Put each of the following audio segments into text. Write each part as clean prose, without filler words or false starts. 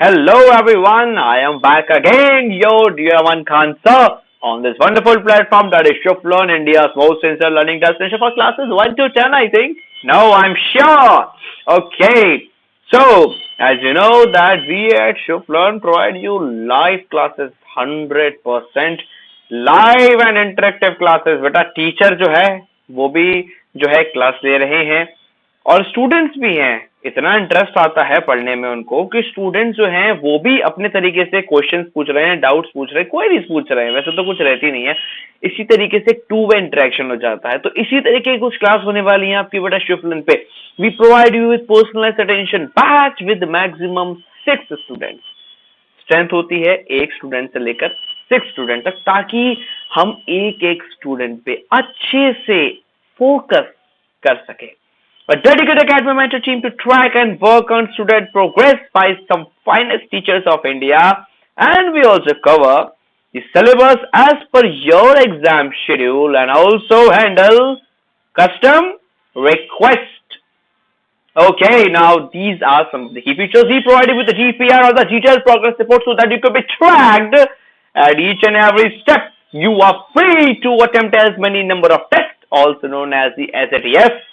Hello everyone, I am back again, your dear one Khan sir, on this wonderful platform that is Shuflearn, India's most sincere learning destination for classes 1 to 10, I think. No, I'm sure. Okay, so as you know that we at Shuflearn provide you live classes 100% live and interactive classes. बेटा teacher जो है वो भी जो है class ले रहे हैं और स्टूडेंट्स भी हैं। इतना इंटरेस्ट आता है पढ़ने में उनको कि स्टूडेंट्स जो हैं वो भी अपने तरीके से क्वेश्चंस पूछ रहे हैं, डाउट्स पूछ रहे हैं, क्वेरीज पूछ रहे हैं। वैसे तो कुछ रहती नहीं है, इसी तरीके से टू वे इंटरेक्शन हो जाता है। तो इसी तरीके की कुछ क्लास होने वाली है आपकी बेटा शिफ्टलन पे। We provide you with personalised attention batch with maximum 6 students. Strength होती है एक स्टूडेंट से लेकर 6 स्टूडेंट तक, ताकि हम एक एक स्टूडेंट पे अच्छे से फोकस कर सके। A dedicated academy mentor team to track and work on student progress by some finest teachers of India, and we also cover the syllabus as per your exam schedule and also handle custom request. Okay, now these are some of the key features. We provide you with the GPR or the detailed progress report so that you can be tracked at each and every step. You are free to attempt as many number of tests, also known as the SATs.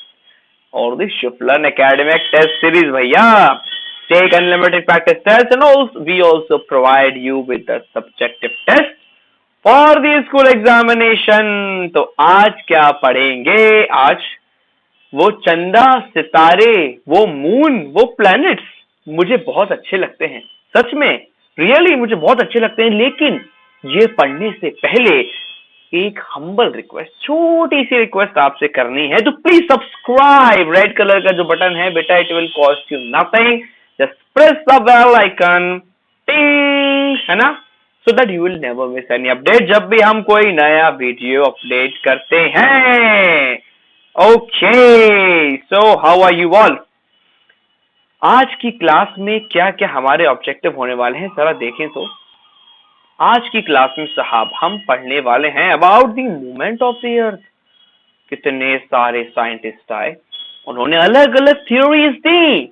और the Shuflearn Academic Test Series, भैया. Take unlimited practice tests and also we also provide you with the subjective test for the school examination. तो आज क्या पढ़ेंगे? आज वो चंदा, सितारे, वो मून, वो प्लैनेट्स मुझे बहुत अच्छे लगते हैं। सच में, रियली मुझे बहुत अच्छे लगते हैं। लेकिन ये पढ़ने से पहले एक हम्बल रिक्वेस्ट, छोटी सी रिक्वेस्ट आपसे करनी है। तो प्लीज सब्सक्राइब, रेड कलर का जो बटन है बेटा, it will cost you nothing, just press the bell icon, टिंग, है ना, so that you will never miss any update जब भी हम कोई नया वीडियो अपडेट करते हैं। Okay, so how are you all? आज की क्लास में क्या क्या हमारे ऑब्जेक्टिव होने वाले हैं जरा देखें तो। आज की क्लास में साहब हम पढ़ने वाले हैं about the movement of the अर्थ। कितने सारे साइंटिस्ट आए, उन्होंने अलग अलग theories the.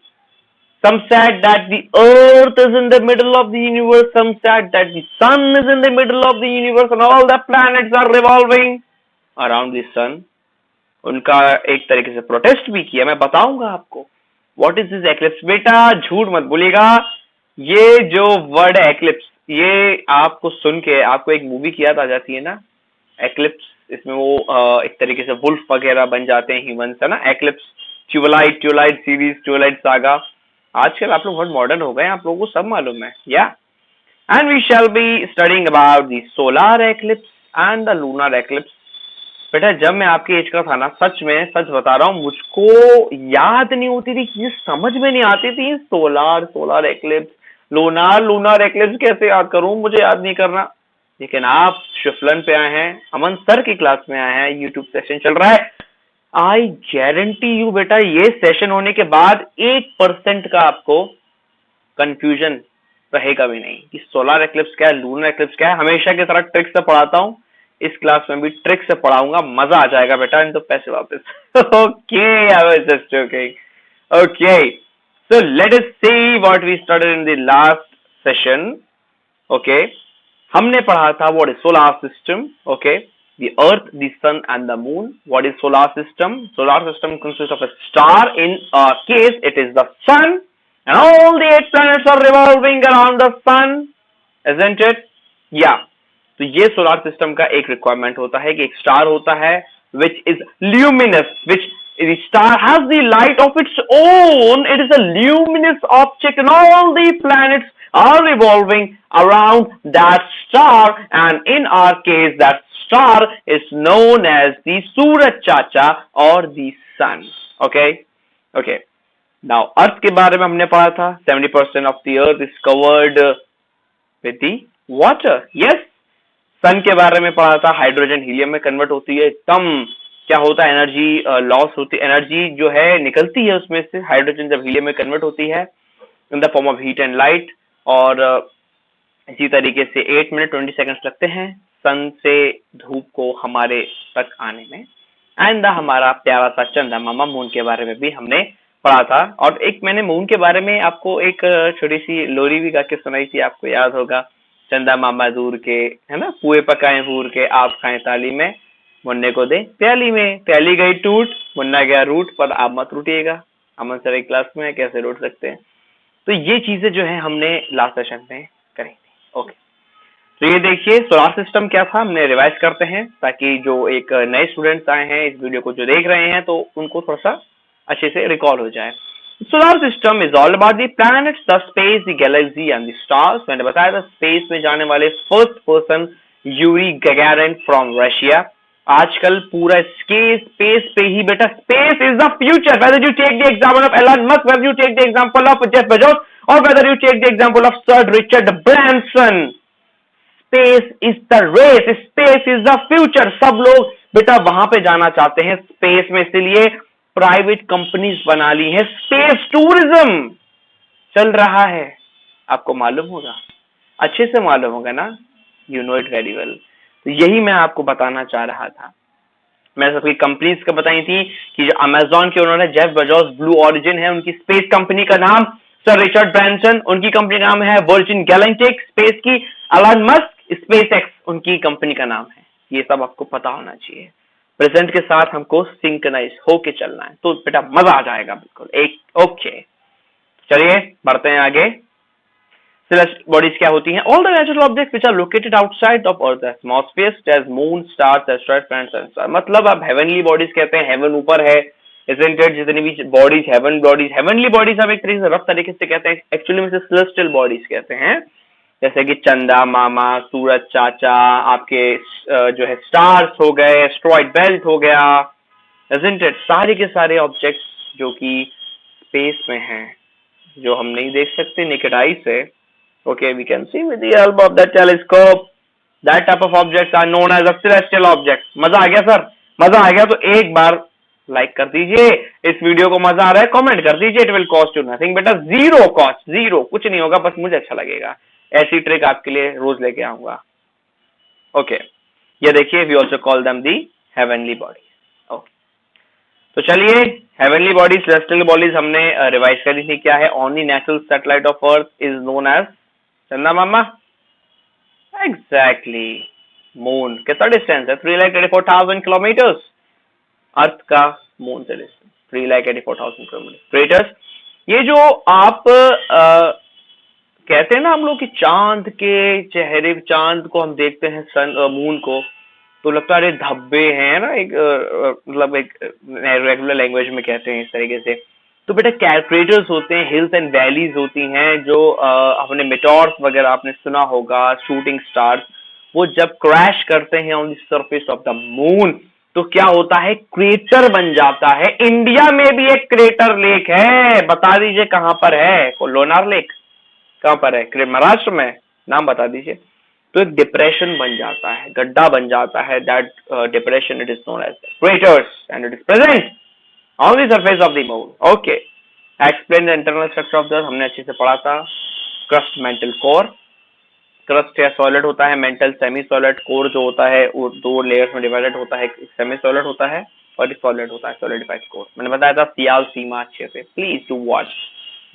Some said that the earth is in the middle of the universe, some said that the sun is in the middle of the universe and all the planets are revolving around the sun. उनका एक तरीके से protest भी किया। मैं बताऊंगा आपको what is this eclipse. बेटा झूठ मत बोलिएगा, ये जो वर्ड है एक्लिप्स, ये आपको सुन के आपको एक मूवी की याद आ जाती है ना, एक्लिप्स। इसमें वो एक तरीके से वुल्फ वगैरह बन जाते हैं ह्यूमंस, है ना। Eclipse, tubelight series, tubelight saga. आजकल आप लोग बहुत मॉडर्न हो गए, आप लोगों को सब मालूम है। या and we shall be studying about the solar eclipse and the lunar eclipse. बेटा जब मैं आपके एज का था ना, सच में सच बता रहा हूँ, मुझको याद नहीं होती थी, चीज समझ में नहीं आती थी। सोलर एक्लिप्स, लूनर एक्लिप्स कैसे याद करूं, मुझे याद नहीं करना। लेकिन आप शिफ्टलन पे आए हैं, अमन सर की क्लास में आए हैं, यूट्यूब सेशन चल रहा है। आई गारंटी यू बेटा, ये सेशन होने के बाद 1% का आपको कंफ्यूजन रहेगा भी नहीं कि सोलर एक्लिप्स क्या है, लूनर एक्लिप्स क्या है। हमेशा की तरह ट्रिक से पढ़ाता हूँ, इस क्लास में भी ट्रिक से पढ़ाऊंगा, मजा आ जाएगा बेटा। इन तो पैसे वापस। Okay, I was just joking. Okay, so let us see what we studied in the last session. Okay, हमने पढ़ा था what is solar system. Okay, the earth, the sun and the moon. What is solar system? Solar system consists of a star. In our case it is the sun, and all the 8 planets are revolving around the sun, isn't it? Yeah. तो ये solar system का एक requirement होता है कि एक star होता है which is luminous, which the star has the light of its own. It is a luminous object and all the planets are revolving around that star, and in our case that star is known as the Suraj Chacha or the sun. Okay, now earth के बारे में हमने पढ़ा था 70% of the earth is covered with the water. Yes, सन के बारे में पढ़ा था, हाइड्रोजन हीलियम में कन्वर्ट होती है। तब क्या होता है, एनर्जी लॉस होती है, एनर्जी जो है निकलती है उसमें से, हाइड्रोजन जब हीलियम में कन्वर्ट होती है in the form of heat and light. और इसी तरीके से 8 मिनट 20 सेकंड्स लगते हैं सन से धूप को हमारे तक आने में। एंड हमारा प्यारा सा चंदा मामा मून के बारे में भी हमने पढ़ा था। और एक मैंने मून के बारे में आपको एक छोटी सी लोरी भी गा के सुनाई थी, आपको याद होगा, चंदा मामा दूर के, है ना, पुए पकाए हूर के, आप खाएं थाली में, मुन्ने को दे प्याली में, प्याली गई टूट, मुन्ना गया रूट, पर आप मत रूटिएगा। अमन सर एक क्लास में कैसे रूट सकते हैं। तो ये चीजें जो है हमने लास्ट सेशन में करी थी। ओके, तो ये देखिए सोलार सिस्टम क्या था, हमने रिवाइज करते हैं ताकि जो एक नए स्टूडेंट्स आए हैं इस वीडियो को जो देख रहे हैं तो उनको थोड़ा सा अच्छे से रिकॉल हो जाए। Solar system is all about the planets, the space, the galaxy and the stars. मैंने बताया था स्पेस में जाने वाले first person Yuri Gagarin from Russia. आजकल पूरा स्पेस पे ही बेटा, space is the future, whether you take the example of Elon Musk, whether you take the example of Jeff Bezos, और whether you take the example of sir Richard Branson, space is the race, space is the future. सब लोग बेटा वहां पे जाना चाहते हैं space में, इसलिए प्राइवेट कंपनीज बना ली है। स्पेस टूरिज्म चल रहा है, आपको मालूम होगा, अच्छे से मालूम होगा ना, you know it very well. तो यही मैं आपको बताना चाह रहा था। मैंने सबकी कंपनीज का बताई थी कि जो अमेजॉन के उन्होंने जेफ बेजोस, ब्लू ओरिजिन है उनकी स्पेस कंपनी का नाम, सर रिचर्ड ब्रैंसन उनकी कंपनी का नाम है वर्जिन गैलेक्टिक स्पेस की, एलन मस्क स्पेस एक्स उनकी कंपनी का नाम है। ये सब आपको पता होना चाहिए। प्रेजेंट के साथ हमको सिंक्रोनाइज होके चलना है, तो बेटा मजा आ जाएगा बिल्कुल एक। ओके, चलिए बढ़ते हैं आगे। Celestial bodies क्या होती हैं? All the natural objects which are located outside of Earth atmosphere, as moon, stars, asteroids, planets and stars। मतलब अब heavenly bodies कहते हैं, heaven ऊपर है, isn't it? जितनी भी bodies, heavenly bodies हम एक तरीके से रफ तरीके से कहते हैं, एक्चुअली में से celestial bodies कहते हैं। जैसे कि चंदा मामा, सूरज चाचा, आपके जो है स्टार्स हो गए, एस्ट्रॉइड बेल्ट हो गया, isn't it? सारे के सारे ऑब्जेक्ट्स जो कि स्पेस में हैं, जो हम नहीं देख सकते नेकेड आई से। Okay, we can see with the help of the telescope. That type of objects are known as a celestial objects. मजा आ गया सर? मजा आ गया तो एक बार लाइक कर दीजिए इस वीडियो को। मजा आ रहा है कमेंट कर दीजिए। It will cost you nothing बेटा, जीरो कॉस्ट, जीरो, कुछ नहीं होगा, बस मुझे अच्छा लगेगा। ऐसी ट्रिक आपके लिए रोज लेके आऊंगा। ओके, ये देखिए, we also call them the heavenly bodies. Okay, तो चलिए हेवनली बॉडीज, सेलेस्टियल बॉडीज हमने रिवाइज करी थी। क्या है? Only natural satellite of earth is known as चंदा मामा। एग्जैक्टली, मून कितना डिस्टेंस है? 3,84,000 किलोमीटर्स अर्थ का मून से डिस्टेंस 3,84,000 किलोमीटर। ये जो आप कहते हैं ना हम लोग कि चांद के चेहरे, चांद को हम देखते हैं, सन मून को, तो लगता है धब्बे हैं ना, एक मतलब एक रेगुलर लैंग्वेज में कहते हैं इस तरीके से। तो बेटा कैरेटर्स होते हैं, हिल्स एंड वैलीज होती हैं, जो अपने मेटोर्स वगैरह आपने सुना होगा, शूटिंग स्टार्स, वो जब क्रैश करते हैं on the surface of the moon तो क्या होता है? क्रेटर बन जाता है। इंडिया में भी एक क्रेटर लेक है, बता दीजिए कहां पर है? लोनार लेक कहां पर है? महाराष्ट्र में, नाम बता दीजिए। तो एक डिप्रेशन बन जाता है, गड्ढा बन जाता है। That depression it is known as craters and it is present on the surface of the moon. Okay, explain the internal structure of the, हमने अच्छे से पढ़ा था। Crust, mental, core. क्रस्ट या सॉलिड होता है, मेंटल सेमी सॉलिड, कोर जो होता है वो दो लेयर्स में डिवाइडेड होता है, सेमी सॉलिड होता है और एक सॉलिड होता है, सॉलिडिफाइड कोर। मैंने बताया था सियाल सीमा अच्छे से। Please to watch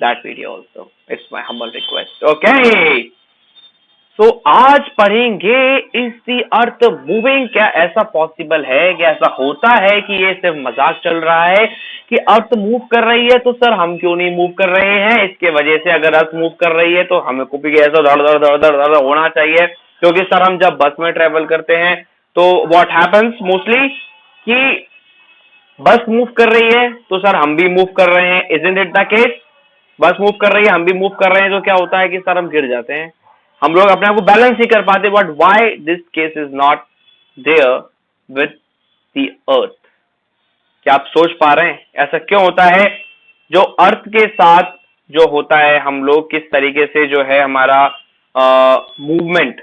that video also, it's my humble request. Okay, तो आज पढ़ेंगे इज द अर्थ मूविंग। क्या ऐसा पॉसिबल है, क्या ऐसा होता है कि ये सिर्फ मजाक चल रहा है कि अर्थ मूव कर रही है, तो सर हम क्यों नहीं मूव कर रहे हैं? इसके वजह से अगर अर्थ मूव कर रही है तो हमको भी ऐसा धड़ धड़ धड़ धड़ धड़ होना चाहिए, क्योंकि सर हम जब बस में ट्रेवल करते हैं तो व्हाट हैपेंस मोस्टली कि बस मूव कर रही है तो सर हम भी मूव कर रहे हैं। Isn't it the case? बस मूव कर रही है, हम भी मूव कर रहे हैं, तो क्या होता है कि सर हम गिर जाते हैं, हम लोग अपने आप को बैलेंस नहीं कर पाते। But why this case is not there with the earth? क्या आप सोच पा रहे हैं ऐसा क्यों होता है? जो अर्थ के साथ जो होता है, हम लोग किस तरीके से जो है हमारा मूवमेंट,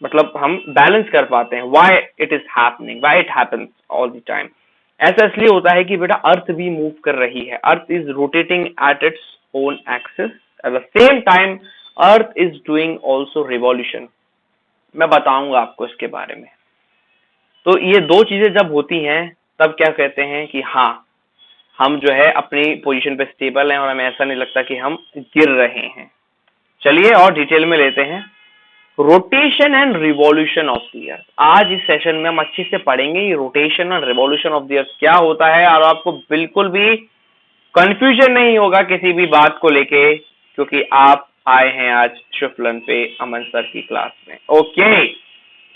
मतलब हम बैलेंस कर पाते हैं। Why it is happening, why it happens all the time? ऐसा इसलिए होता है कि बेटा अर्थ भी मूव कर रही है। Earth is rotating at its own axis, at the same time earth is doing also revolution. मैं बताऊंगा आपको इसके बारे में। तो ये दो चीजें जब होती हैं तब क्या कहते हैं कि हाँ, हम जो है अपनी पोजीशन पे स्टेबल हैं और हमें ऐसा नहीं लगता कि हम गिर रहे हैं। चलिए और डिटेल में लेते हैं। Rotation and revolution of the अर्थ। आज इस सेशन में हम अच्छे से पढ़ेंगे ये rotation and revolution of the earth क्या होता है, और आपको बिल्कुल भी कंफ्यूजन नहीं होगा किसी भी बात को लेके, क्योंकि आप आए हैं आज शुफलन पे अमन सर की क्लास में। ओके,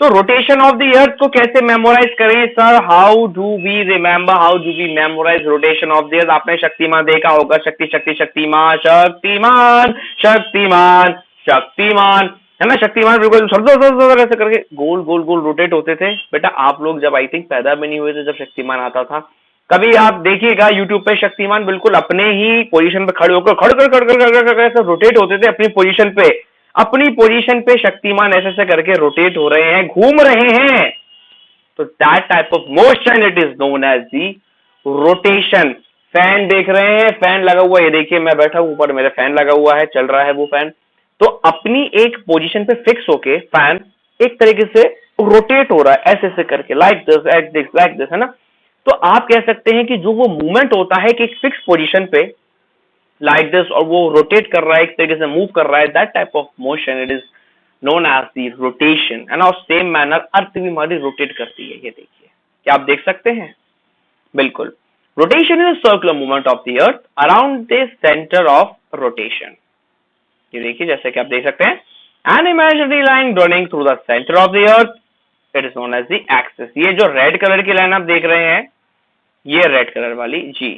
तो रोटेशन ऑफ द अर्थ को कैसे मेमोराइज करें sir? How do we remember, how do we memorise rotation of the earth? आपने शक्तिमान देखा होगा, शक्ति शक्ति शक्तिमान शक्तिमान शक्तिमान शक्तिमान, है ना? शक्तिमान बिल्कुल ऐसे करके गोल गोल गोल रोटेट होते थे। बेटा आप लोग जब आई थिंक पैदा भी नहीं हुए थे जब शक्तिमान आता था। कभी आप देखिएगा यूट्यूब पे शक्तिमान बिल्कुल अपने ही पोजीशन पे खड़े होकर खड़ ऐसे रोटेट होते थे अपनी पोजीशन पे। अपनी पोजीशन पे शक्तिमान ऐसे ऐसे करके रोटेट हो रहे हैं, घूम रहे हैं। तो that type of motion it is known as the rotation. Fan देख रहे हैं, फैन लगा हुआ है, ये देखिए मैं बैठा हूं ऊपर, मेरा फैन लगा हुआ है, चल रहा है वो फैन। तो अपनी एक पोजीशन पे फिक्स होके फैन एक तरीके से रोटेट हो रहा है ऐसे ऐसे करके, लाइक दिस, है ना? तो आप कह सकते हैं कि जो वो मूवमेंट होता है कि एक फिक्स पोजीशन पे लाइक दिस और वो रोटेट कर रहा है, एक तरीके से मूव कर रहा है, that type of motion it is known as the rotation. And of same manner earth भी हमारी रोटेट करती है। ये देखिए, क्या आप देख सकते हैं? बिल्कुल। Rotation is circular movement of the earth around the centre of rotation. ये देखिए जैसे कि आप देख सकते हैं, an imaginary line running through the centre of the earth it is known as the axis. ये जो रेड कलर की लाइन आप देख रहे हैं, ये रेड कलर वाली जी,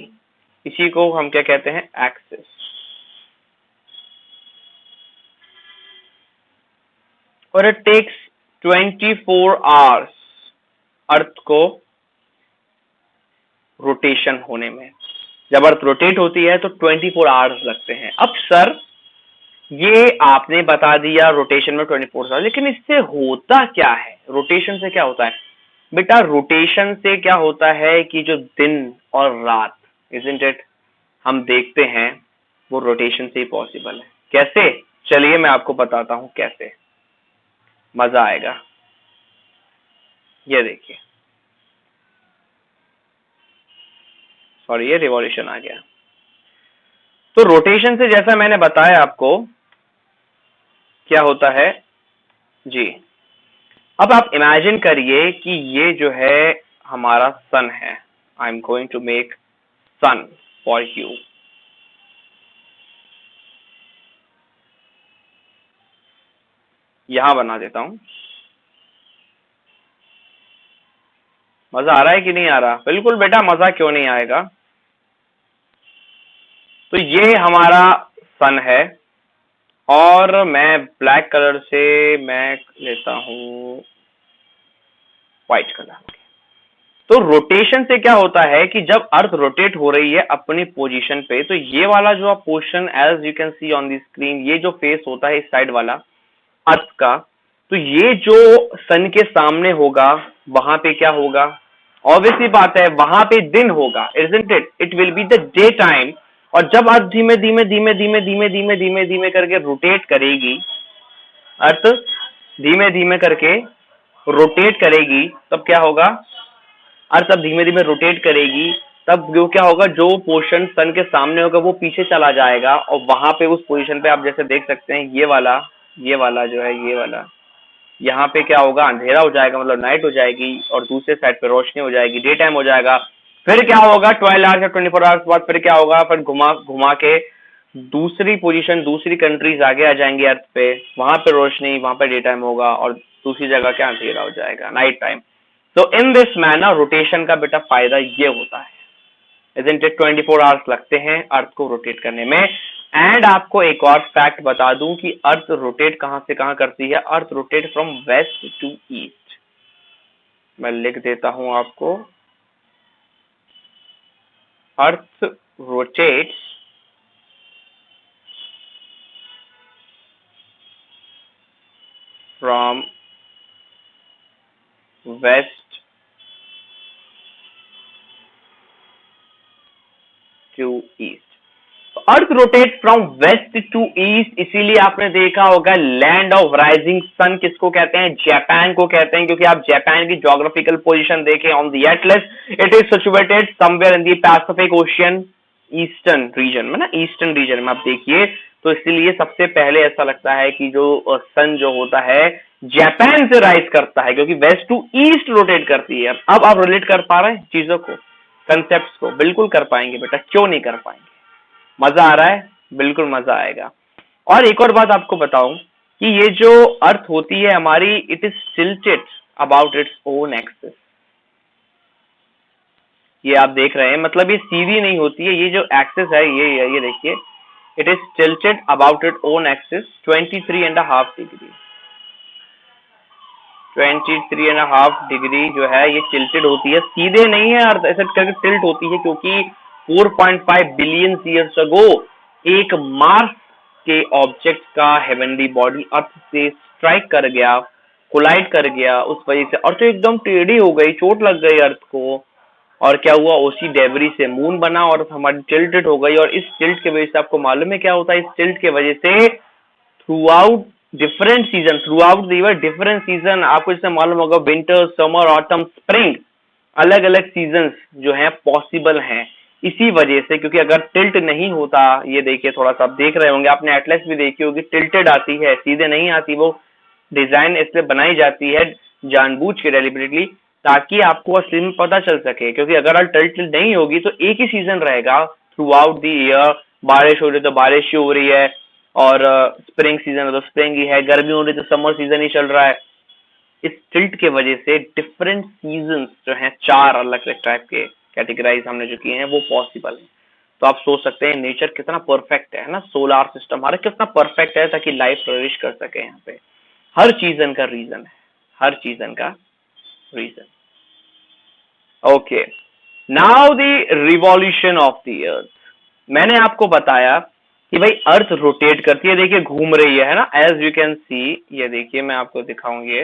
इसी को हम क्या कहते हैं? एक्सिस। और इट टेक्स 24 आवर्स अर्थ को रोटेशन होने में। जब अर्थ रोटेट होती है तो 24 आवर्स लगते हैं। अब सर ये आपने बता दिया रोटेशन में 24 आवर्स, लेकिन इससे होता क्या है? रोटेशन से क्या होता है बेटा? रोटेशन से क्या होता है कि जो दिन और रात, इजंट इट, हम देखते हैं वो रोटेशन से ही पॉसिबल है। कैसे? चलिए मैं आपको बताता हूं कैसे, मजा आएगा। ये देखिए, सॉरी ये रिवॉल्यूशन आ गया। तो रोटेशन से जैसा मैंने बताया आपको क्या होता है जी। अब आप इमेजिन करिए कि ये जो है हमारा सन है। I am going to make sun for you. यहां बना देता हूं। मजा आ रहा है कि नहीं आ रहा? बिल्कुल बेटा, मजा क्यों नहीं आएगा। तो ये हमारा सन है और मैं ब्लैक कलर से मैं लेता हूं व्हाइट कलर। तो रोटेशन से क्या होता है कि जब अर्थ रोटेट हो रही है अपनी पोजीशन पे, तो ये वाला जो आप portion as you can see on the screen, ये जो फेस होता है इस साइड वाला अर्थ का, तो ये जो सन के सामने होगा वहां पे क्या होगा? ऑब्वियसली बात है वहां पे दिन होगा, isn't it? It will be the day time. और जब अर्थ धीमे धीमे धीमे धीमे धीमे धीमे धीमे धीमे करके रोटेट करेगी, अर्थ धीमे धीमे करके रोटेट करेगी, तब क्या होगा? अर्थ अब धीमे धीमे रोटेट करेगी, तब जो क्या होगा, जो पोर्शन सन के सामने होगा वो पीछे चला जाएगा और वहां पे उस पोजीशन पे आप जैसे देख सकते हैं ये वाला जो है, ये वाला यहाँ पे क्या होगा? अंधेरा हो जाएगा, मतलब नाइट हो जाएगी, और दूसरे साइड पे रोशनी हो जाएगी, डे टाइम हो जाएगा। फिर क्या होगा? 12 आवर्स या 24 आवर्स बाद फिर क्या होगा? फिर घुमा घुमा के दूसरी पोजीशन, दूसरी कंट्रीज आगे आ जाएंगे अर्थ पे, वहां पे रोशनी, वहां पे डे टाइम होगा, और दूसरी जगह क्या अंधेरा हो जाएगा, नाइट टाइम। तो इन दिस मैनर रोटेशन का बेटा फायदा ये होता है, इजंट इट? 24 आवर्स लगते हैं अर्थ को रोटेट करने में। एंड आपको एक और फैक्ट बता दूं कि अर्थ रोटेट कहां से कहां करती है? Earth rotate from west to east. मैं लिख देता हूं आपको, earth rotates from west to east. तो earth rotate from west to east, इसीलिए आपने देखा होगा लैंड ऑफ राइजिंग सन किसको कहते हैं, जापान को कहते हैं, क्योंकि आप जापान की ज्योग्राफिकल पोजीशन देखें on the Atlas, it is situated somewhere in the Pacific ocean eastern region में ना, ईस्टर्न रीजन में आप देखिए। तो इसलिए सबसे पहले ऐसा लगता है कि जो सन जो होता है जापान से राइज करता है, क्योंकि वेस्ट टू ईस्ट रोटेट करती है। अब आप रिलेट कर पा रहे हैं चीजों को, कंसेप्ट को? बिल्कुल कर पाएंगे बेटा, क्यों नहीं कर पाएंगे? मजा आ रहा है? बिल्कुल मजा आएगा। और एक और बात आपको बताऊं कि ये जो अर्थ होती है हमारी, it is tilted about its own axis. ये आप देख रहे हैं, मतलब ये सीधी नहीं होती है, ये जो एक्सिस है ये देखिए, it is tilted about it own axis 23.5 degree. 23.5 degree जो है ये टिल्टेड होती है, सीधे नहीं है अर्थ, ऐसे करके टिल्ट होती है, क्योंकि 4.5 बिलियन ईयर्स अगो एक मार्स के ऑब्जेक्ट का हेवनली बॉडी अर्थ से स्ट्राइक कर गया, कोलाइड कर गया, उस वजह से अर्थ एकदम टेढ़ी हो गई, चोट लग गई अर्थ को। और क्या हुआ, उसी डेबरी से मून बना और हमारी टिल्टेड हो गई। और इस टिल्ट के वजह से आपको मालूम है क्या होता है, इस टिल्ट के वजह से through out different season, through out the year different season, आपको जैसे मालूम होगा विंटर, समर, ऑटम, स्प्रिंग, अलग अलग सीजन जो हैं पॉसिबल हैं इसी वजह से। क्योंकि अगर टिल्ट नहीं होता, ये देखिए थोड़ा सा आप देख रहे होंगे, आपने एटलस भी देखी होगी, टिल्टेड आती है, सीधे नहीं आती। वो डिजाइन इसलिए बनाई जाती है जानबूझ के डेलिबरेटली, ताकि आपको असली में पता चल सके। क्योंकि अगर टिल्ट नहीं होगी तो एक ही सीजन रहेगा थ्रू आउट द ईयर, बारिश हो रही तो बारिश ही हो रही है, और स्प्रिंग सीजन है तो स्प्रिंग ही है, गर्मी हो रही तो समर सीजन ही चल रहा है। इस टिल्ट के वजह से डिफरेंट सीजन जो हैं, 4 अलग अलग टाइप के कैटेगराइज हमने जो किए हैं वो पॉसिबल है। तो आप सोच सकते हैं नेचर कितना परफेक्ट है ना, सोलार सिस्टम हमारा कितना परफेक्ट है, ताकि लाइफ फ्लरिश कर सके यहाँ पे। हर चीजन का रीजन है, हर चीजन का reason. Okay, now the revolution of the earth. मैंने आपको बताया कि भाई अर्थ रोटेट करती है, देखिए घूम रही है ना, एज यू कैन सी, ये देखिए मैं आपको दिखाऊंगी,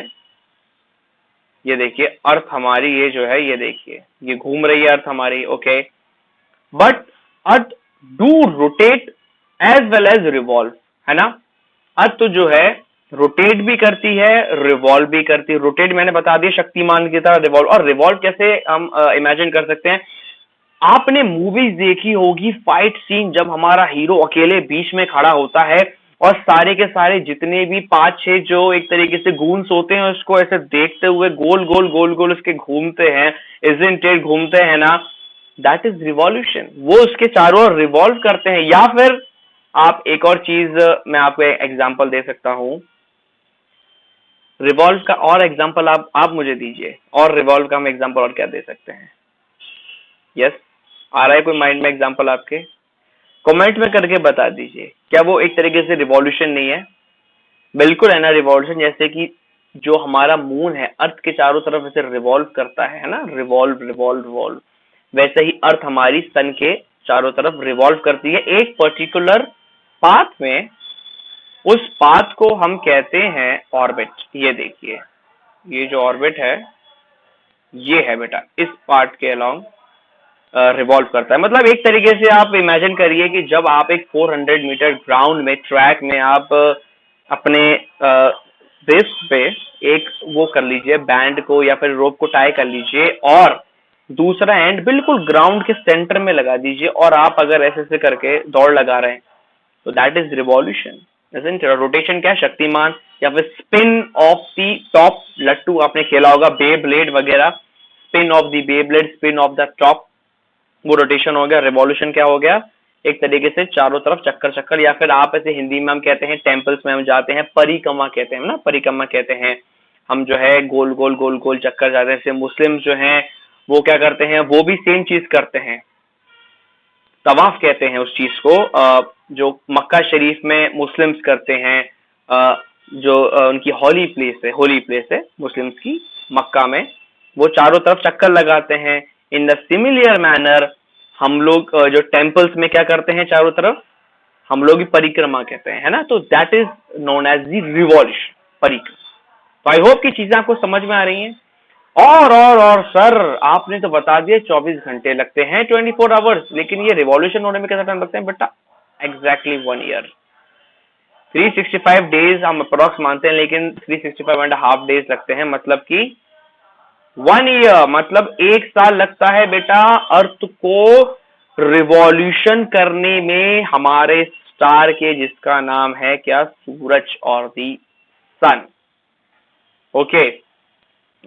ये देखिए अर्थ हमारी, ये जो है ये देखिए ये घूम रही है अर्थ हमारी। Okay, but earth do rotate as well as revolve, है ना। अर्थ तो जो है रोटेट भी करती है, रिवॉल्व भी करती है। रोटेट मैंने बता दिया शक्तिमान की तरह, रिवॉल्व, और रिवॉल्व कैसे हम इमेजिन कर सकते हैं, आपने मूवीज देखी होगी फाइट सीन, जब हमारा हीरो अकेले बीच में खड़ा होता है और सारे के सारे जितने भी 5-6 जो एक तरीके से गूंस होते हैं उसको ऐसे देखते हुए गोल गोल गोल गोल उसके घूमते हैं, इजंट इट, घूमते हैं ना, दैट इज रिवॉल्यूशन। वो उसके चारों ओर रिवॉल्व करते हैं। या फिर आप एक और चीज मैं आपको एग्जांपल दे सकता हूं, रिवॉल्व का और एग्जांपल आप मुझे दीजिए, और रिवॉल्व का हम एग्जांपल और क्या दे सकते हैं? यस, आ रहा है कोई माइंड में एग्जांपल आपके? कमेंट में करके बता दीजिए, क्या वो एक तरीके से रिवॉल्यूशन नहीं है? बिल्कुल है ना रिवॉल्यूशन। जैसे कि जो हमारा मून है अर्थ के चारों तरफ ऐसे रिवॉल्व करता है ना, रिवॉल्व रिवॉल्व रिवॉल्व, वैसे ही अर्थ हमारी सन के चारों तरफ रिवॉल्व करती है एक पर्टिकुलर पाथ में। उस पाथ को हम कहते हैं ऑर्बिट। ये देखिए, ये जो ऑर्बिट है ये है बेटा, इस पार्ट के अलोंग रिवॉल्व करता है। मतलब एक तरीके से आप इमेजिन करिए कि जब आप एक 400 मीटर ग्राउंड में, ट्रैक में, आप अपने रिस्ट पे एक वो कर लीजिए, बैंड को या फिर रोप को टाई कर लीजिए, और दूसरा एंड बिल्कुल ग्राउंड के सेंटर में लगा दीजिए, और आप अगर ऐसे ऐसे करके दौड़ लगा रहे हैं, तो दैट इज रिवॉल्यूशन। रोटेशन क्या है? शक्तिमान, या फिर स्पिन ऑफ द टॉप लट्टू, आपने खेला होगा बे ब्लेड वगैरह, spin of the Beyblade, spin of the top, वो रोटेशन हो गया। रिवॉल्यूशन क्या हो गया? एक तरीके से चारों तरफ चक्कर चक्कर, या फिर आप ऐसे हिंदी में हम कहते हैं टेम्पल्स में हम जाते हैं, परिक्रमा कहते हैं ना, परिक्रमा कहते हैं हम, जो है गोल गोल गोल गोल चक्कर जाते हैं। जैसे मुस्लिम जो हैं वो क्या करते हैं, वो भी सेम चीज करते हैं, तवाफ कहते हैं उस चीज को, जो मक्का शरीफ में मुस्लिम्स करते हैं, जो उनकी होली प्लेस है मुस्लिम्स की, मक्का में, वो चारों तरफ चक्कर लगाते हैं। इन द सिमिलर मैनर हम लोग जो टेम्पल्स में क्या करते हैं, चारों तरफ हम लोग भी परिक्रमा कहते हैं, है ना। तो that is known as the revolution, परिक्रमा। तो आई होप की चीजें आपको समझ में आ रही हैं। और सर आपने तो बता दिया 24 घंटे लगते हैं, 24 आवर्स, लेकिन ये रिवॉल्यूशन होने में कितना टाइम लगता है बेटा? Exactly 1 year. 365 डेज हम अप्रोक्स मानते हैं, लेकिन 365.5 डेज लगते हैं, मतलब कि 1 ईयर, मतलब 1 साल लगता है बेटा अर्थ को रिवॉल्यूशन करने में हमारे स्टार के, जिसका नाम है क्या, सूरज और दी सन। ओके,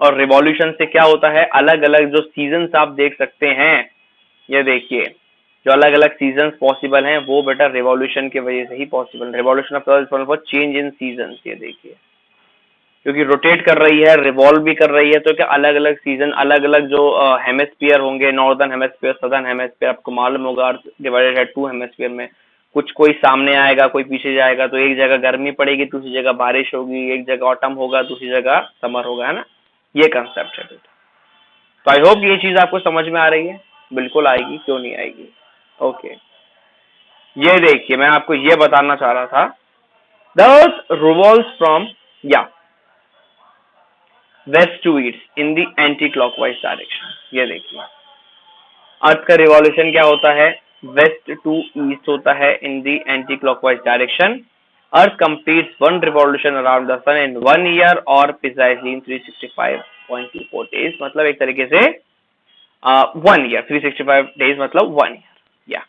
और रिवॉल्यूशन से क्या होता है, अलग अलग जो सीजन्स आप देख सकते हैं, ये देखिए जो अलग अलग सीजन्स पॉसिबल हैं वो बेटा रिवॉल्यूशन की वजह से ही possible. Revolution of earth change in seasons, ये देखिए क्योंकि रोटेट कर रही है, रिवॉल्व भी कर रही है, तो क्या अलग अलग सीजन, अलग अलग जो हेमिस्फीयर होंगे, नॉर्दर्न हेमिस्फीयर, सदर्न हेमिस्फीयर, आपको मालूम होगा अर्थ डिवाइडेड है 2 हेमिस्फीयर में। कुछ कोई सामने आएगा, कोई पीछे जाएगा, तो एक जगह गर्मी पड़ेगी, दूसरी जगह बारिश होगी, एक जगह ऑटम होगा, दूसरी जगह समर होगा, है ना, ये कंसेप्ट है बेटा। तो आई होप ये चीज आपको समझ में आ रही है, बिल्कुल आएगी, क्यों नहीं आएगी। ओके, ये देखिए मैं आपको ये बताना चाह रहा था, द अर्थ रिवॉल्व्स फ्रॉम या west to east in the anti clockwise direction. ये देखिए अर्थ का रिवॉल्यूशन क्या होता है, वेस्ट टू ईस्ट होता है in the anti clockwise direction. Earth completes 1 revolution around the sun in 1 year और प्रिसाइजली इन 365.24 डेज, मतलब एक तरीके से 1 ईयर, 365 डेज मतलब 1 ईयर। या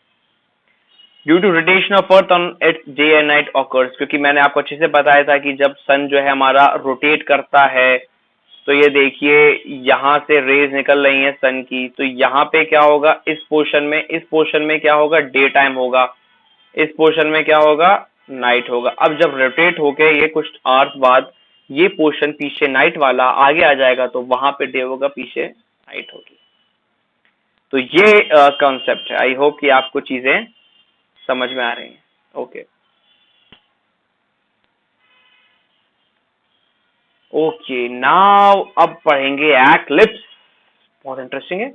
due to rotation of earth on its day and night occurs, क्योंकि मैंने आपको अच्छे से बताया था कि जब सन जो है हमारा रोटेट करता है, तो ये देखिए यहां से रेज निकल रही हैं सन की, तो यहाँ पे क्या होगा, इस पोर्शन में क्या होगा, डे टाइम होगा, इस पोर्शन में क्या होगा, नाइट होगा। अब जब रोटेट होके ये कुछ आवर्स बाद ये पोर्शन पीछे नाइट वाला आगे आ जाएगा, तो वहां पे डे होगा, पीछे नाइट होगी। तो ये कॉन्सेप्ट है। आई होप कि आपको चीजें समझ में आ रही हैं। ओके ओके, नाउ अब पढ़ेंगे एक्लिप्स, बहुत इंटरेस्टिंग है।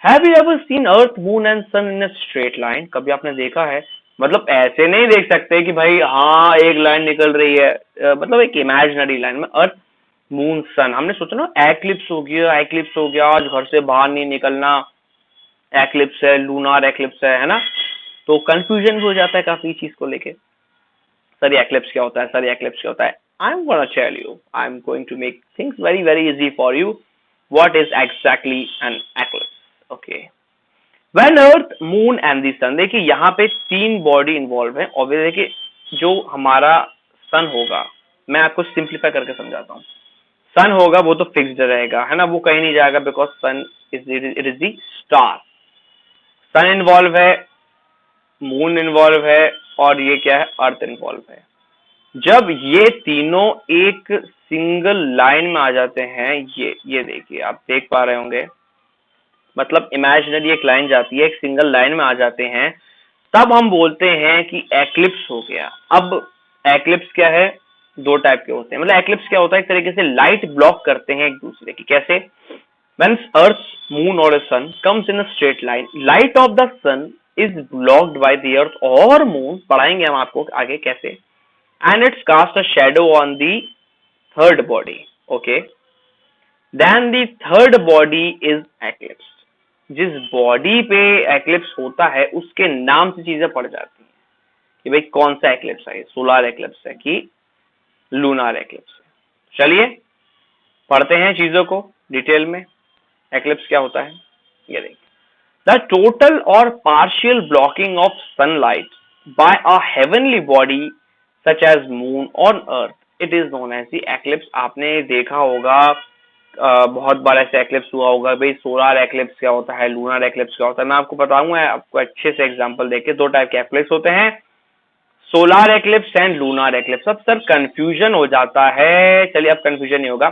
Have you ever seen earth moon and sun in a straight line? कभी आपने देखा है, मतलब ऐसे नहीं देख सकते कि भाई हाँ एक लाइन निकल रही है, मतलब एक इमेजिनरी लाइन में अर्थ मून सन। हमने सोचा ना एक्लिप्स हो गया, एक्लिप्स हो गया, आज घर से बाहर नहीं निकलना, एक्लिप्स है, लूनार एक्लिप्स है ना, तो कंफ्यूजन भी हो जाता है काफी चीज को लेके। सर एक्लिप्स क्या होता है, सर एक्लिप्स क्या होता है? I'm gonna tell you. I'm going to make things very easy for you. What is exactly an eclipse? Okay. When Earth, Moon and the Sun, देखिए यहाँ पे 3 बॉडी इन्वॉल्व है। ऑब्वियसली देखिए जो हमारा सन होगा, मैं आपको सिंप्लीफाई करके समझाता हूँ। सन होगा वो तो फिक्स्ड रहेगा, है ना, वो कहीं नहीं जाएगा, because sun it is the star. Sun involve है, मून इन्वॉल्व है, और ये क्या है, अर्थ इन्वॉल्व है। जब ये तीनों एक सिंगल लाइन में आ जाते हैं, ये देखिए आप देख पा रहे होंगे, मतलब इमेजिनरी एक लाइन जाती है, एक सिंगल लाइन में आ जाते हैं, तब हम बोलते हैं कि एक्लिप्स हो गया। अब एक्लिप्स क्या है, 2 टाइप के होते हैं। मतलब एक्लिप्स क्या होता है, एक तरीके से लाइट ब्लॉक करते हैं एक दूसरे की। कैसे? When Earth, Moon or a Sun comes in a straight line, light of the Sun is blocked by the Earth or Moon, पढ़ाएंगे हम आपको आगे कैसे, and it's cast a shadow on the third body. Okay, then the third body is eclipsed. जिस body पे eclipse होता है उसके नाम से चीजें पड़ जाती हैं कि भाई कौन सा एक्लिप्स है, सोलर एक्लिप्स है कि लूनार एक्लिप्स है। चलिए पढ़ते हैं चीजों को डिटेल में। एक्लिप्स क्या होता है, ये देखिए, द टोटल और partial blocking of sunlight by a heavenly body such as moon on earth, it is known as the eclipse. आपने देखा होगा बहुत बार ऐसे एक्लिप्स हुआ होगा, भाई सोलर एक्लिप्स क्या होता है, लूनर एक्लिप्स क्या होता है। मैं आपको बताऊंगा, आपको अच्छे से एग्जांपल देके। 2 टाइप के एक्लिप्स होते हैं, solar eclipse and lunar eclipse. अब सर कंफ्यूजन हो जाता है, चलिए अब कंफ्यूजन नहीं होगा।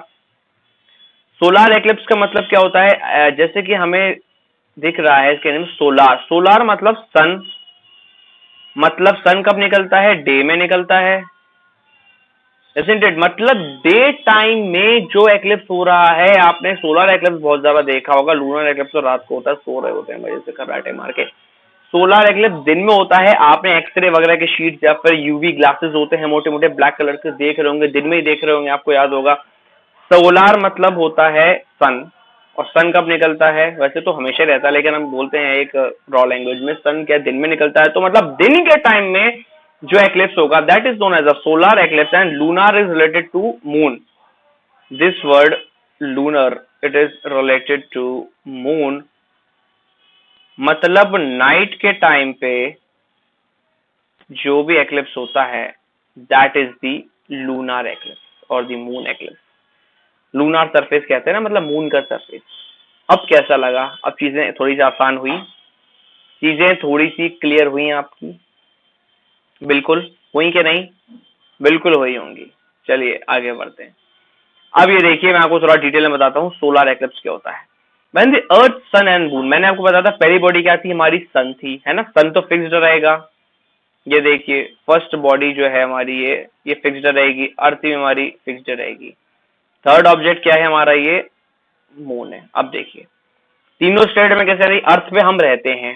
सोलर एक्लिप्स का मतलब क्या होता है, जैसे कि हमें दिख रहा है इसके नेम सोलर, सोलर मतलब सन, मतलब सन कब निकलता है, डे में निकलता है, isn't it? मतलब डे टाइम में जो एक्लिप्स हो रहा है, आपने सोलर एक्लिप्स बहुत ज्यादा देखा होगा, लूनर एक्लिप्स तो रात को होता है, सो रहे होते हैं मजे से खर्राटे मार के। सोलर एक्लिप्स दिन में होता है, आपने एक्सरे वगैरह के शीट या फिर यूवी ग्लासेस होते हैं मोटे मोटे ब्लैक कलर के, देख रहे होंगे, दिन में ही देख रहे होंगे, आपको याद होगा। सोलर मतलब होता है सन, और सन कब निकलता है? वैसे तो हमेशा रहता है, लेकिन हम बोलते हैं एक रॉ लैंग्वेज में सन क्या दिन में निकलता है, तो मतलब दिन के टाइम में जो एक्लिप्स होगा that is known as a solar eclipse and lunar is related to moon. This word lunar it is related to moon, मतलब नाइट के टाइम पे जो भी एक्लिप्स होता है that is the lunar eclipse और the moon eclipse. Lunar surface कहते हैं ना, मतलब मून का सरफेस. अब कैसा लगा? अब चीजें थोड़ी सी आसान हुई, चीजें थोड़ी सी क्लियर हुई आपकी? बिल्कुल हुई कि नहीं? बिल्कुल हुई होंगी. चलिए आगे बढ़ते हैं. अब ये देखिए, मैं आपको थोड़ा डिटेल में बताता हूँ सोलर एक्लिप्स क्या होता है. मैंने अर्थ सन एंड मून, मैंने आपको बताया था पहली बॉडी क्या थी हमारी? सन थी, है ना. सन तो फिक्स्ड रहेगा. ये देखिए फर्स्ट बॉडी जो है हमारी ये फिक्स्ड रहेगी. अर्थ भी हमारी फिक्स्ड रहेगी. थर्ड ऑब्जेक्ट क्या है हमारा? ये मून है. अब देखिए तीनों स्टेट में कैसे रही? अर्थ पे हम रहते हैं,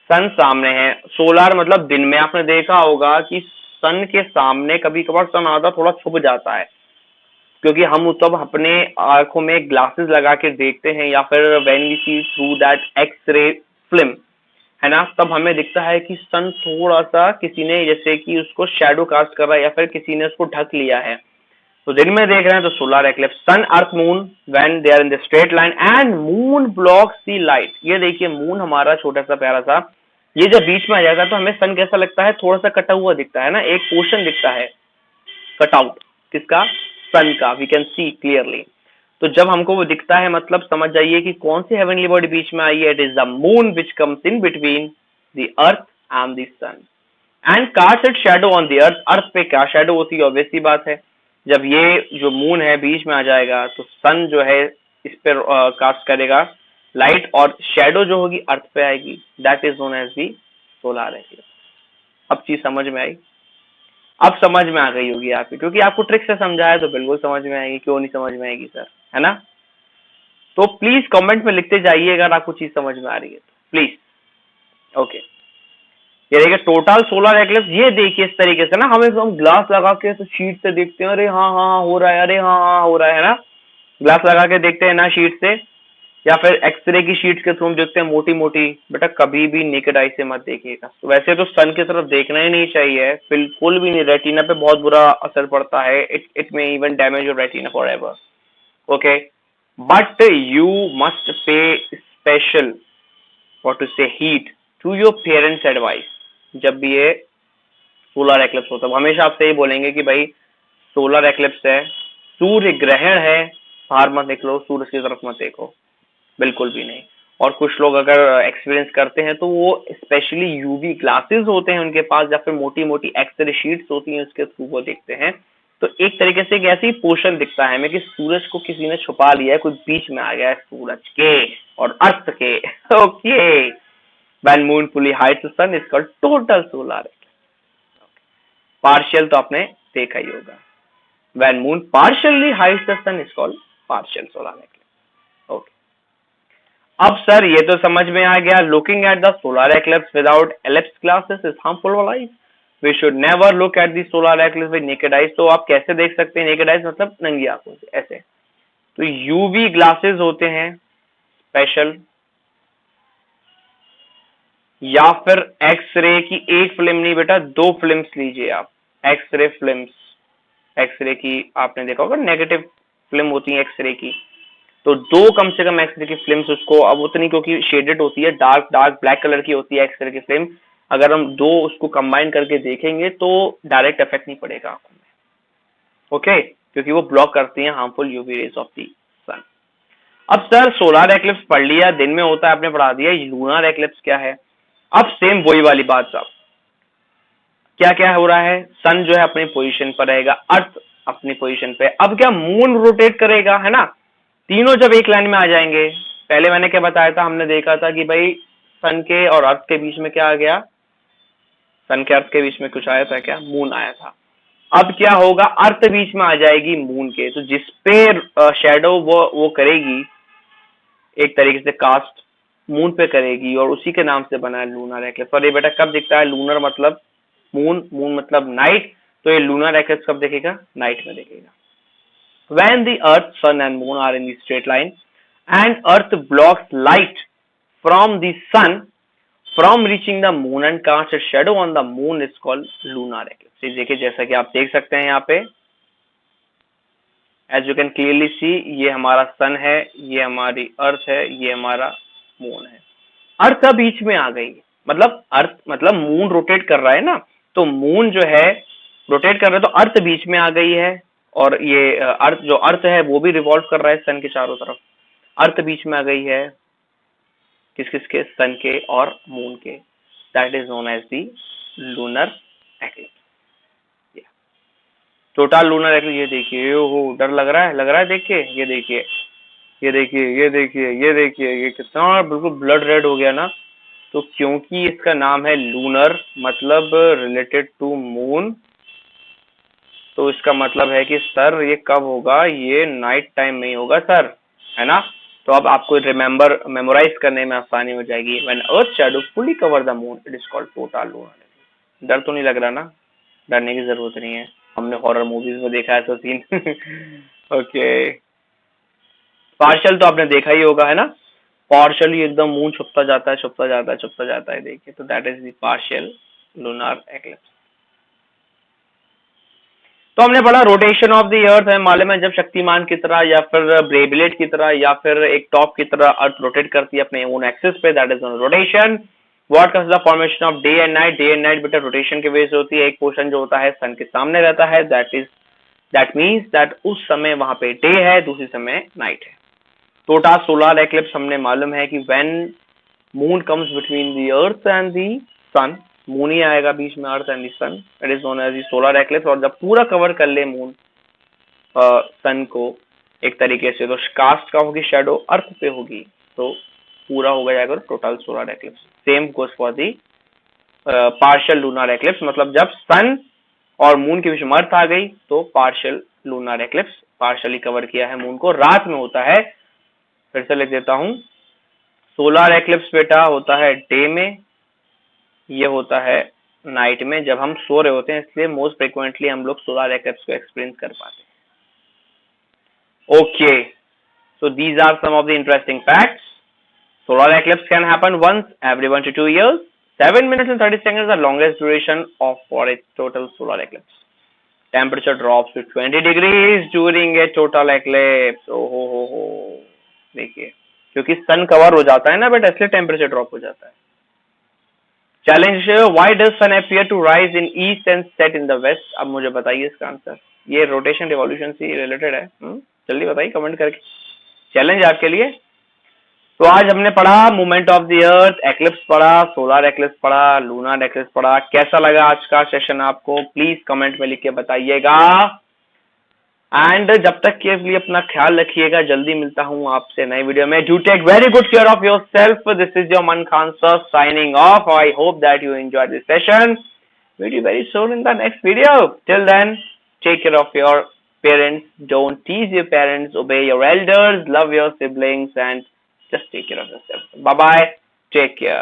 सन सामने है. सोलर मतलब दिन में आपने देखा होगा कि सन के सामने कभी कभार सन आधा थोड़ा छुप जाता है, क्योंकि हम तब अपने आंखों में ग्लासेस लगा के देखते हैं, या फिर when we see through that x ray film, है ना, तब हमें दिखता है कि सन थोड़ा सा किसी ने जैसे कि उसको शैडो कास्ट कर रहा है या फिर किसी ने उसको ढक लिया है. तो दिन में देख रहे हैं तो solar eclipse. Sun earth moon when they are in the straight line and moon blocks the light. ये देखिए मून हमारा छोटा सा प्यारा सा, ये जब बीच में आ जाएगा तो हमें सन कैसा लगता है? थोड़ा सा कटा हुआ दिखता है ना, एक पोर्शन दिखता है कट आउट. किसका? सन का. We can see clearly. तो जब हमको वो दिखता है मतलब समझ जाइए कि कौन सी हेवनली बॉडी बीच में आई है. It is the moon which comes in between the earth and the sun and cast it shadow on the earth. Earth पे क्या शैडो होती है? ऑब्वियस सी बात है, जब ये जो मून है बीच में आ जाएगा तो सन जो है इस पर कास्ट करेगा लाइट, और शैडो जो होगी अर्थ पे आएगी. That is known as the solar eclipse. अब चीज समझ में आई? अब समझ में आ गई होगी आपकी, क्योंकि आपको ट्रिक से समझाया तो बिल्कुल समझ में आएगी. क्यों नहीं समझ में आएगी सर, है ना. तो प्लीज कमेंट में लिखते जाइए अगर आपको चीज समझ में आ रही है तो प्लीज. ओके. ये देखिए टोटल सोलर एक्लिप्स. ये देखिए इस तरीके से ना, हम ग्लास लगा के तो शीट से देखते हैं, अरे हाँ हाँ हो रहा है, अरे हाँ हाँ हो रहा है ना. ग्लास लगा के देखते हैं ना शीट से, या फिर एक्सरे की शीट के थ्रू हम देखते हैं मोटी मोटी. बेटा कभी भी नेकेड आई से मत देखिएगा. तो वैसे तो सन की तरफ देखना ही नहीं चाहिए, बिल्कुल भी नहीं. रेटिना पे बहुत बुरा असर पड़ता है. It may even damage your retina forever. Okay, but you must pay special what to say heat to your parents advice. जब भी ये सोलर एक्लिप्स होता है हमेशा आपसे ही बोलेंगे कि भाई सोलर एक्लिप्स है, सूर्य ग्रहण है, बाहर मत निकलो, सूरज की तरफ मत देखो, बिल्कुल भी नहीं. और कुछ लोग अगर एक्सपीरियंस करते हैं तो वो स्पेशली यूवी ग्लासेस होते हैं उनके पास, या फिर मोटी मोटी एक्सरे शीट्स होती हैं उसके थ्रू वो देखते हैं. तो एक तरीके से एक ऐसी पोर्शन दिखता है हमें कि सूरज को किसी ने छुपा लिया है, कोई बीच में आ गया है सूरज के और अर्थ के. Okay. When moon fully hides the sun is called total solar eclipse. Partial तो आपने देखा ही होगा. When moon partially hides the sun is called partial solar eclipse. Okay. अब सर ये तो समझ में आ गया, looking at the solar eclipse without eclipse glasses is harmful for eyes. We should never look at the solar eclipse with naked eyes. तो आप कैसे देख सकते हैं नेकेड आईज? मतलब नंगी आंखों से ऐसे. तो यूवी ग्लासेस होते हैं स्पेशल, या फिर एक्सरे की एक फिल्म नहीं बेटा, दो फिल्म्स लीजिए आप. एक्सरे फिल्म्स, एक्सरे की आपने देखा होगा नेगेटिव फिल्म होती है एक्सरे की, तो दो कम से कम एक्सरे की फिल्म्स. उसको अब उतनी क्योंकि शेडेड होती है, डार्क डार्क ब्लैक कलर की होती है एक्सरे की फिल्म. अगर हम दो उसको कंबाइन करके देखेंगे तो डायरेक्ट इफेक्ट नहीं पड़ेगा आंखों में. ओके, क्योंकि वो ब्लॉक करती हैं harmful UV rays of the sun. अब सर सोलर एक्लिप्स पढ़ लिया, दिन में होता है, आपने पढ़ा दिया. लूनर एक्लिप्स क्या है? अब सेम वही वाली बात साहब, क्या क्या हो रहा है? सन जो है अपनी पोजीशन पर रहेगा, अर्थ अपनी पोजीशन पे. अब क्या मून रोटेट करेगा, है ना. तीनों जब एक लाइन में आ जाएंगे, पहले मैंने क्या बताया था, हमने देखा था कि भाई सन के और अर्थ के बीच में क्या आ गया? सन के अर्थ के बीच में कुछ आया था क्या? मून आया था. अब क्या होगा? अर्थ बीच में आ जाएगी मून के, तो जिसपे शैडो वो करेगी एक तरीके से कास्ट मून पे करेगी, और उसी के नाम से बना है लूनर एक्लिप्स. और ये बेटा कब दिखता है? लूनर मतलब मून, मून मतलब नाइट, तो ये लूनर एक्लिप्स कब देखेगा? नाइट में देखेगा. When the earth, sun and moon are in the straight line and earth blocks light from the sun from reaching the moon and casts a shadow on the moon is called lunar eclipse। देखिए जैसा कि आप देख सकते हैं यहाँ पे, as you can clearly see, ये हमारा सन है, ये हमारी अर्थ है, ये हमारा मून है। अर्थ बीच में आ गई, मतलब अर्थ मतलब मून रोटेट कर रहा है ना, तो मून जो है रोटेट कर रहा है तो अर्थ बीच में आ गई है, और ये अर्थ जो अर्थ है वो भी रिवॉल्व कर रहा है सन के चारों तरफ। अर्थ बीच में आ गई है किस किस के, सन के और मून के। That is known as the lunar eclipse. Total lunar eclipse, ये देखिए, ओहो डर लग रहा है देख के। ये देखिए, ये देखिए, ये देखिए, ये देखिए, ये कितना बिल्कुल ब्लड रेड हो गया ना। तो क्योंकि इसका नाम है लूनर, मतलब रिलेटेड टू मून, तो इसका मतलब है कि सर ये कब होगा, ये नाइट टाइम में ही होगा सर, है ना। तो अब आपको मेमोराइज करने में आसानी हो जाएगी। When earth shadow fully cover the moon it is called total lunar. डर तो नहीं लग रहा ना? डरने की जरूरत नहीं है, हमने हॉरर मूवीज में देखा है ऐसा सीन। ओके, पार्शियल तो आपने देखा ही होगा, है ना। पार्शियली एकदम मून छुपता जाता है, छुपता जाता है, छुपता जाता है, देखिए। तो that is the partial lunar eclipse. तो हमने पढ़ा रोटेशन ऑफ द अर्थ है, मालूम है जब शक्तिमान की तरह या फिर ब्रेबलेट की तरह या फिर एक टॉप की तरह अर्थ रोटेट करती है अपने ओन एक्सिस पे, that is rotation. What comes the formation of day and night? Day and night बेटा रोटेशन के वजह से होती है। एक पोर्शन जो होता है सन के सामने रहता है, दैट मीन्स दैट उस समय वहां पे डे है, दूसरे समय नाइट है। टोटल सोलर एक्लिप्स हमने मालूम है कि when moon comes between the earth and the sun, moon ही आएगा बीच में earth and the sun, it is known as the solar eclipse. और जब पूरा कवर कर ले मून सन को एक तरीके से, तो कास्ट का होगी शेडो अर्थ पे होगी, तो पूरा हो जाएगा total solar eclipse. Same goes for the partial lunar eclipse, मतलब जब सन और मून के बीच में अर्थ आ गई तो partial lunar eclipse, partially cover किया है मून को, रात में होता है। फिर से लिख देता हूं, सोलर एक्लिप्स बेटा होता है डे में, ये होता है नाइट में जब हम सो रहे होते हैं, इसलिए मोस्ट फ्रिक्वेंटली हम लोग सोलर एक्लिप्स को एक्सपीरियंस कर पाते हैं। Okay, so these are some of the interesting facts. Solar eclipse can happen once every 1 to 2 years. 7 minutes and 30 seconds is the longest duration for a total solar eclipse. Temperature drops to 20 degrees during a total eclipse. हो, देखिए, क्योंकि सन cover हो जाता है ना बेटा, इसलिए temperature drop हो जाता है। Challenge, why does sun appear to rise in east and set in the west? अब मुझे बताइए इसका आंसर, ये रोटेशन रिवॉल्यूशन से रिलेटेड है। जल्दी बताइए कमेंट करके, चैलेंज आपके लिए। तो आज हमने पढ़ा movement of the earth, eclipse पढ़ा, सोलर एक्लिप्स पढ़ा, लूनर एक्लिप्स पढ़ा। कैसा लगा आज का सेशन आपको? प्लीज कमेंट में लिख के बताइएगा। एंड जब तक के लिए अपना ख्याल रखिएगा, जल्दी मिलता हूं आपसे नई वीडियो में। Do take very good care of yourself. This is your man Khan sir signing off. I hope that you enjoy this session. Meet you very soon in the next video. Till then, take care of your parents, don't tease your parents, obey your elders, love your siblings, and just take care of yourself. Bye bye, take care.